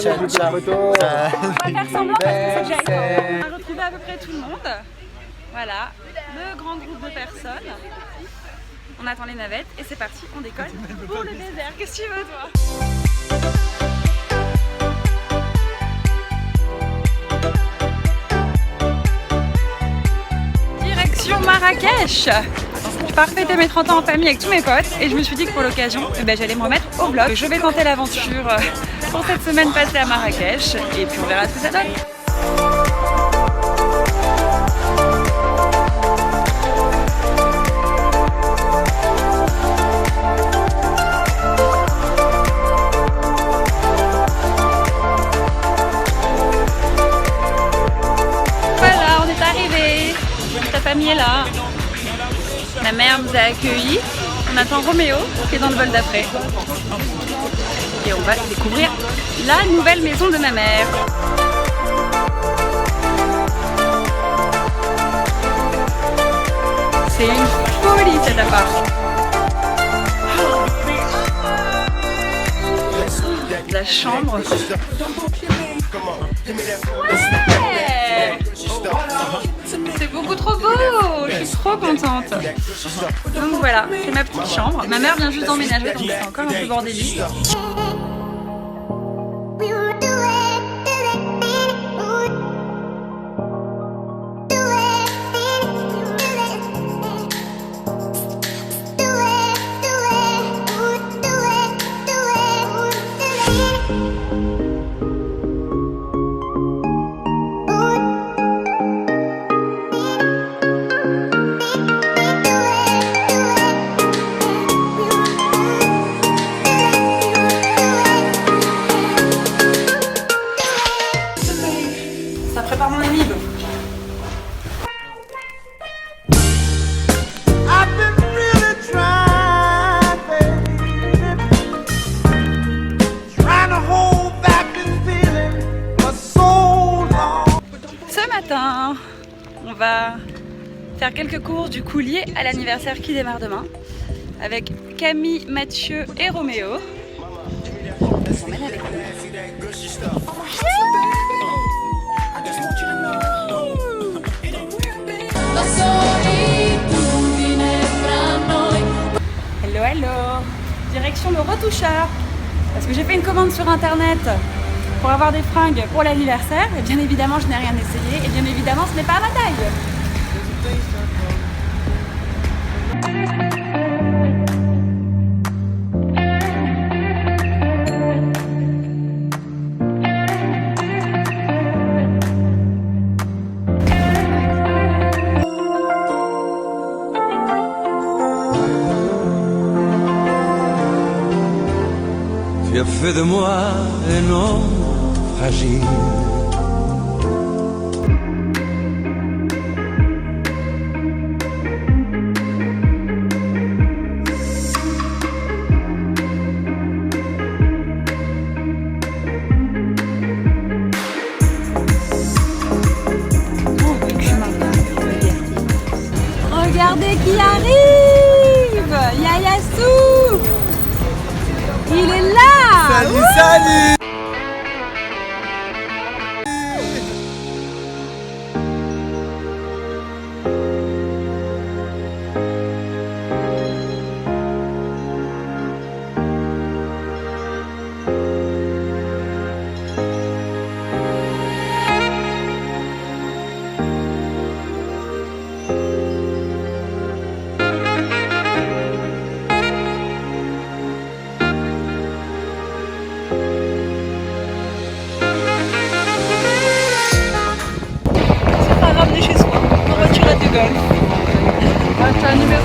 On va faire semblant parce que c'est Jacob. On va retrouver à peu près tout le monde. Voilà, le grand groupe de personnes. On attend les navettes et c'est parti, on décolle pour le désert. Qu'est-ce que tu veux, toi? Direction Marrakech. Je pars fêter mes 30 ans en famille avec tous mes potes et je me suis dit que pour l'occasion, j'allais me remettre au vlog. Je vais tenter l'aventure pour cette semaine passée à Marrakech et puis on verra ce que ça donne. Voilà, on est arrivé. Ta famille est là. Ma mère nous a accueillis. On attend Roméo qui est dans le vol d'après. Et on va découvrir la nouvelle maison de ma mère. C'est une folie cet appart. La chambre. Ouais, c'est beaucoup trop beau. Je suis trop contente. Donc voilà, c'est ma petite chambre. Ma mère vient juste d'emménager, donc c'est encore un peu bordélique. Ça prépare mon anniv. Ce matin, on va faire quelques courses du coup liés à l'anniversaire qui démarre demain avec Camille, Mathieu et Roméo. On s'emmène avec nous. Hello, hello. Direction le retoucheur. Parce que j'ai fait une commande sur internet pour avoir des fringues pour l'anniversaire. Et bien évidemment, je n'ai rien essayé. Et bien évidemment, ce n'est pas à ma taille. Tu as fait de moi un homme fragile. Regardez qui arrive! Yayassou! Il est là! Salut, salut! Voiture numéro 1.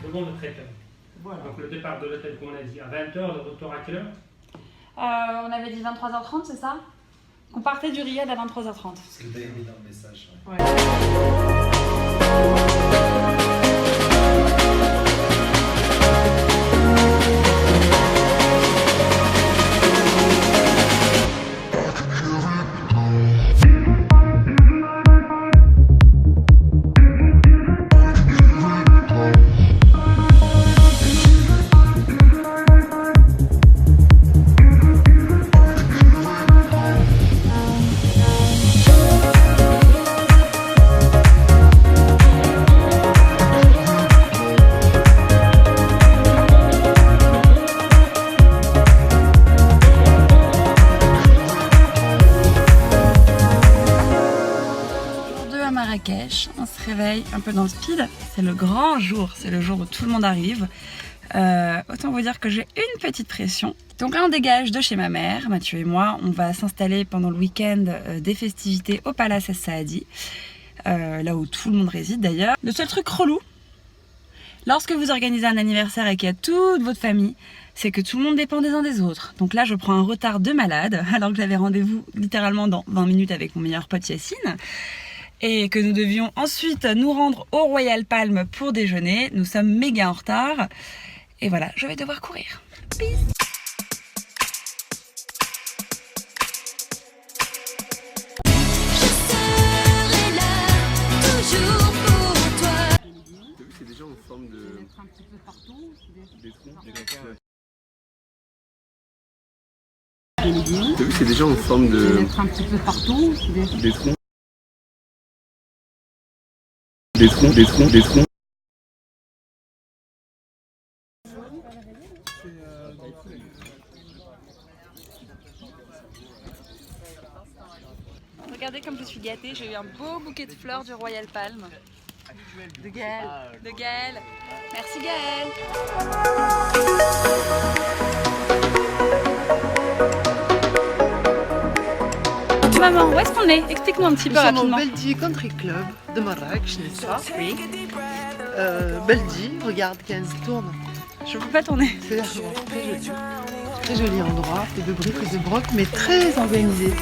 Devant le traiteur. Voilà. Donc le départ de l'hôtel, comme on a dit, à 20h, le retour à quelle heure? On avait dit 23h30, c'est ça? On partait du Riyad à 23h30. C'est le mis dans le message. Ouais. réveille un peu dans le speed. C'est le grand jour, c'est le jour où tout le monde arrive. Autant vous dire que j'ai une petite pression. Donc là on dégage de chez ma mère, Mathieu et moi, on va s'installer pendant le week-end des festivités au Palace Saadi, là où tout le monde réside d'ailleurs. Le seul truc relou, lorsque vous organisez un anniversaire et qu'il y a toute votre famille, c'est que tout le monde dépend des uns des autres. Donc là je prends un retard de malade, alors que j'avais rendez-vous littéralement dans 20 minutes avec mon meilleur pote Yacine. Et que nous devions ensuite nous rendre au Royal Palm pour déjeuner. Nous sommes méga en retard. Et voilà, je vais devoir courir. Peace. C'est déjà en forme de... mettre un petit peu partout, des trous, T'as vu, c'est déjà en forme de... mettre un petit peu partout, des trous. Des troncs. Regardez comme je suis gâtée, j'ai eu un beau bouquet de fleurs du Royal Palm. De Gaël. Merci Gaël. Maman, où est-ce qu'on est? Explique-nous un petit peu rapidement. Nous sommes au Beldi Country Club de Marrakech, n'est-ce pas? Oui. Beldi, regarde, Kenz, tourne. Je peux pas tourner. C'est très joli. Très joli endroit, fait de briques et de broc, mais très organisé.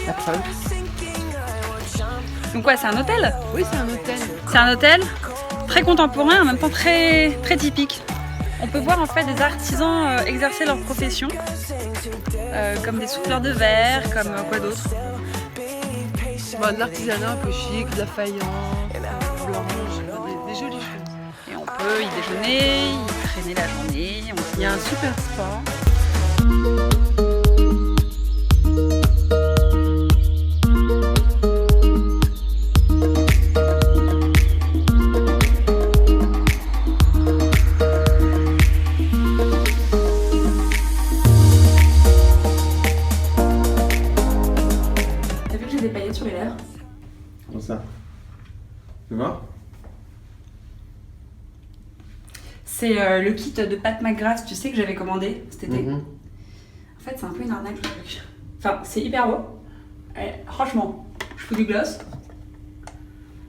La preuve. Donc quoi, c'est un hôtel? Oui, c'est un hôtel. C'est un hôtel très contemporain, en même temps très typique. On peut voir en fait des artisans exercer leur profession, comme des souffleurs de verre, comme quoi d'autre? Bah, de l'artisanat un peu chic, de la faïence, blanche, des jolies choses. Et on peut y déjeuner, y traîner la journée. Il y a un super spa. Comment ça? Tu vois? C'est le kit de pâte McGrath, tu sais, que j'avais commandé cet été. En fait, c'est un peu une arnaque le truc. Enfin, c'est hyper beau. Et, franchement, je fous du gloss.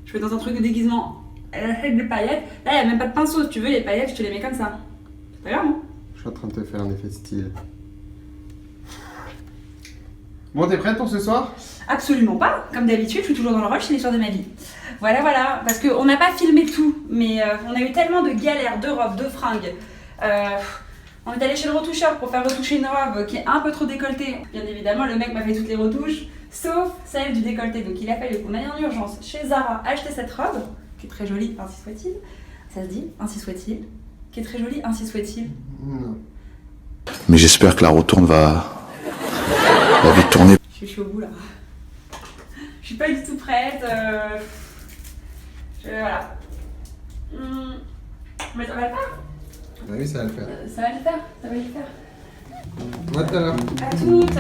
Je vais dans un truc de déguisement. Elle achète des paillettes. Là, il n'y a même pas de pinceau. Si tu veux, les paillettes, je te les mets comme ça. C'est pas grave, non? Je suis en train de te faire un effet style. Bon, t'es prête pour ce soir? Absolument pas. Comme d'habitude, je suis toujours dans le rush, c'est l'histoire de ma vie. Voilà. Parce qu'on n'a pas filmé tout, mais on a eu tellement de galères, de robes, de fringues. On est allé chez le retoucheur pour faire retoucher une robe qui est un peu trop décolletée. Bien évidemment, le mec m'a fait toutes les retouches, sauf celle du décolleté. Donc il a fallu qu'on aille en urgence chez Zara acheter cette robe, qui est très jolie, ainsi soit-il. Ça se dit, ainsi soit-il. Qui est très jolie, ainsi soit-il. Non. Mais j'espère que la retourne va vite tourner. Je suis au bout là. Je suis pas du tout prête. Voilà. Mais ça va le faire. Ah oui, ça va le faire. Ça va le faire. Moi tout à l'heure. À toutes.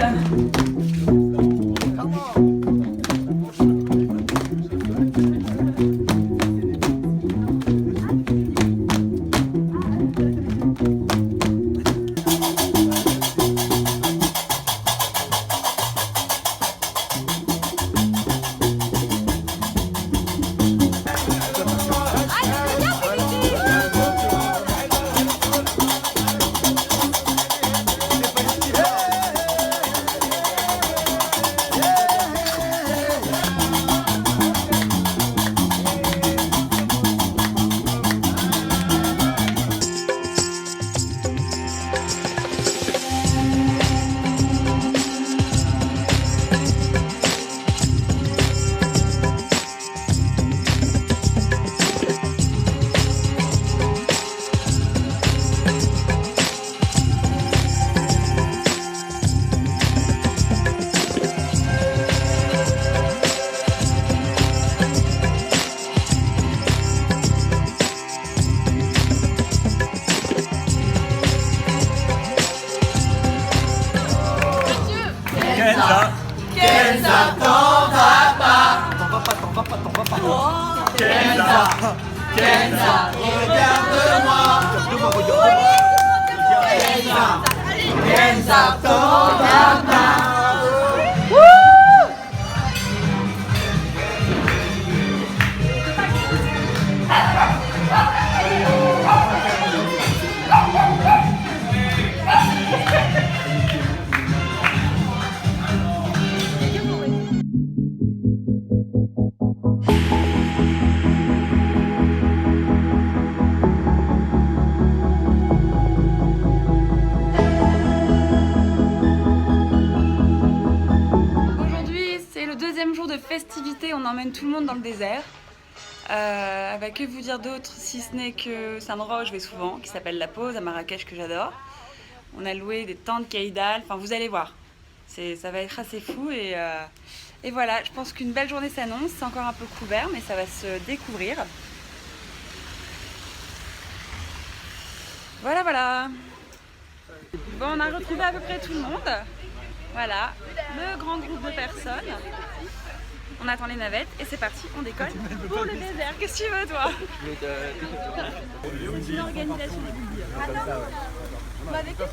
Festivité, on emmène tout le monde dans le désert. Que vous dire d'autre si ce n'est que c'est un endroit où je vais souvent, qui s'appelle La Pause à Marrakech, que j'adore. On a loué des tentes Caïdal, enfin vous allez voir, ça va être assez fou et voilà, je pense qu'une belle journée s'annonce, c'est encore un peu couvert mais ça va se découvrir. Voilà. Bon, on a retrouvé à peu près tout le monde. Voilà, le grand groupe de personnes. On attend les navettes et c'est parti, on décolle pour le désert. Qu'est-ce que tu veux, toi? C'est une organisation des bouillies. Attends, on va avec eux.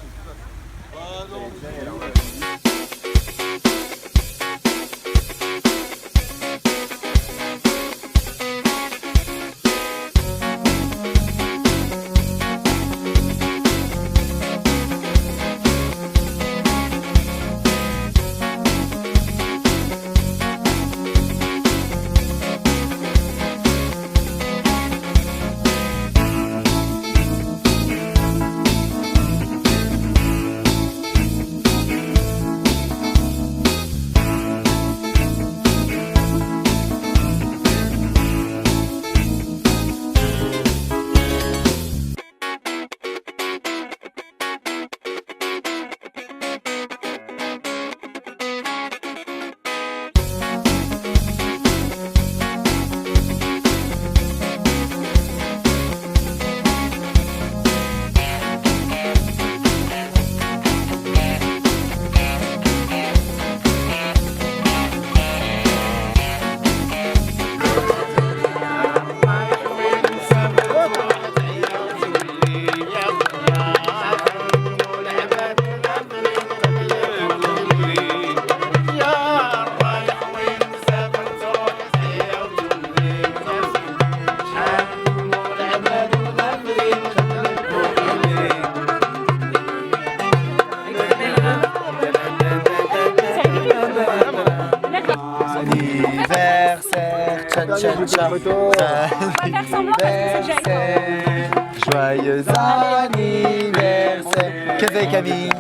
Joyeux anniversaire. Qu'est-ce que Camille?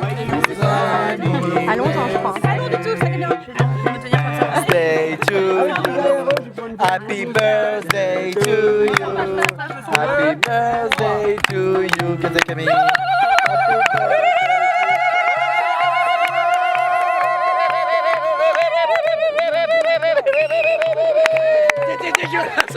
Allons-en, je crois. Allons du tout, ça va bien. Je vais me tenir comme ça. Stay to you. Happy birthday to you. Happy birthday to you. Qu'est-ce que Camille? C'était dégueulasse.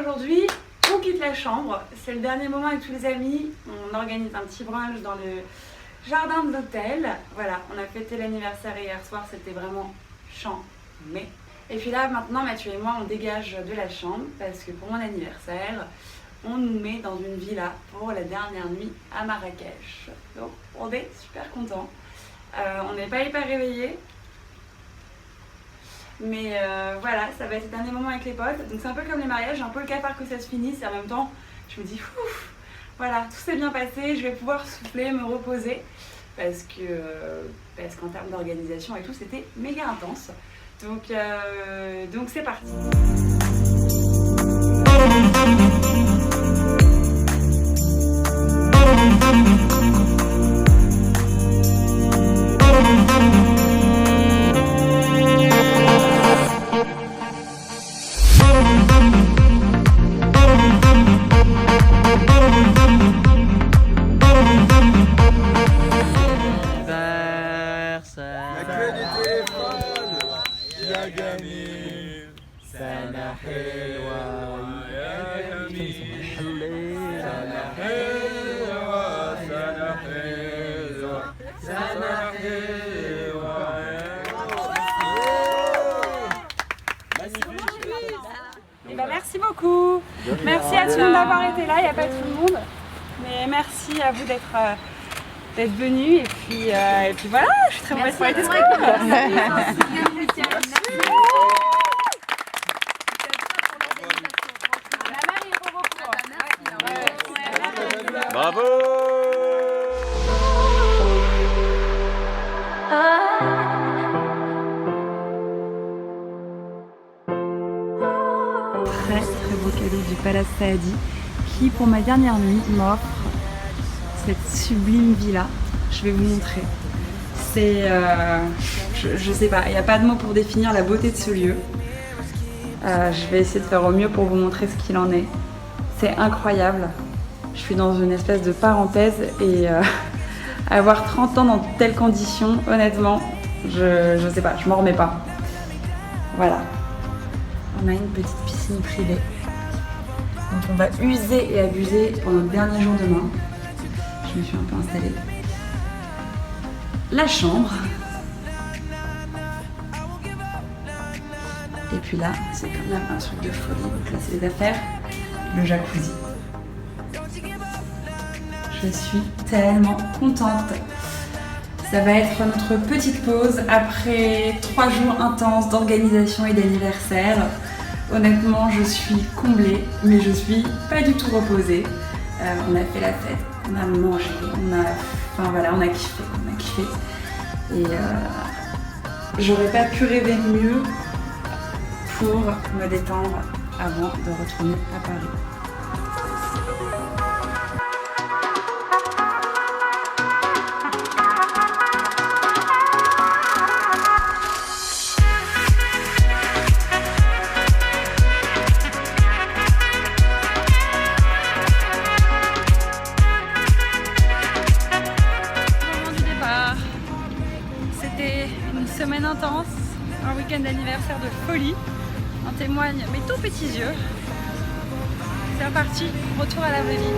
aujourd'hui, on quitte la chambre. C'est le dernier moment avec tous les amis. On organise un petit brunch dans le jardin de l'hôtel. Voilà, on a fêté l'anniversaire hier soir, c'était vraiment chambé. Et puis là, maintenant, Mathieu et moi, on dégage de la chambre parce que pour mon anniversaire, on nous met dans une villa pour la dernière nuit à Marrakech. Donc, on est super contents. On n'est pas hyper réveillés. Mais voilà, ça va être le dernier moment avec les potes. Donc c'est un peu comme les mariages, j'ai un peu le cafard que ça se finisse. Et en même temps, je me dis, ouf, voilà, tout s'est bien passé, je vais pouvoir souffler, me reposer. Parce qu'en termes d'organisation et tout, c'était méga intense. Donc c'est parti. Merci beaucoup. Merci à tout le monde d'avoir été là. Il n'y a pas tout le monde, mais merci à vous d'être venus. Et puis voilà, je suis très mauvaise pour être Bravo. Très beau cadeau du Palace Saadi qui pour ma dernière nuit m'offre cette sublime villa. Je vais vous montrer. C'est, je sais pas, il n'y a pas de mots pour définir la beauté de ce lieu. Je vais essayer de faire au mieux pour vous montrer ce qu'il en est. C'est incroyable. Je suis dans une espèce de parenthèse et avoir 30 ans dans de telles conditions, honnêtement, je sais pas, je m'en remets pas. Voilà. On a une petite piscine privée. Donc on va user et abuser pour notre dernier jour demain. Je me suis un peu installée. La chambre. Et puis là, c'est quand même un truc de folie. Donc là, c'est les affaires. Le jacuzzi. Je suis tellement contente. Ça va être notre petite pause après 3 jours intenses d'organisation et d'anniversaire. Honnêtement, je suis comblée, mais je suis pas du tout reposée. On a fait la fête, on a mangé, on a kiffé. Et j'aurais pas pu rêver mieux pour me détendre avant de retourner à Paris. Semaine intense, un week-end d'anniversaire de folie, en témoignent mes tout petits yeux. C'est reparti, retour à la vraie vie.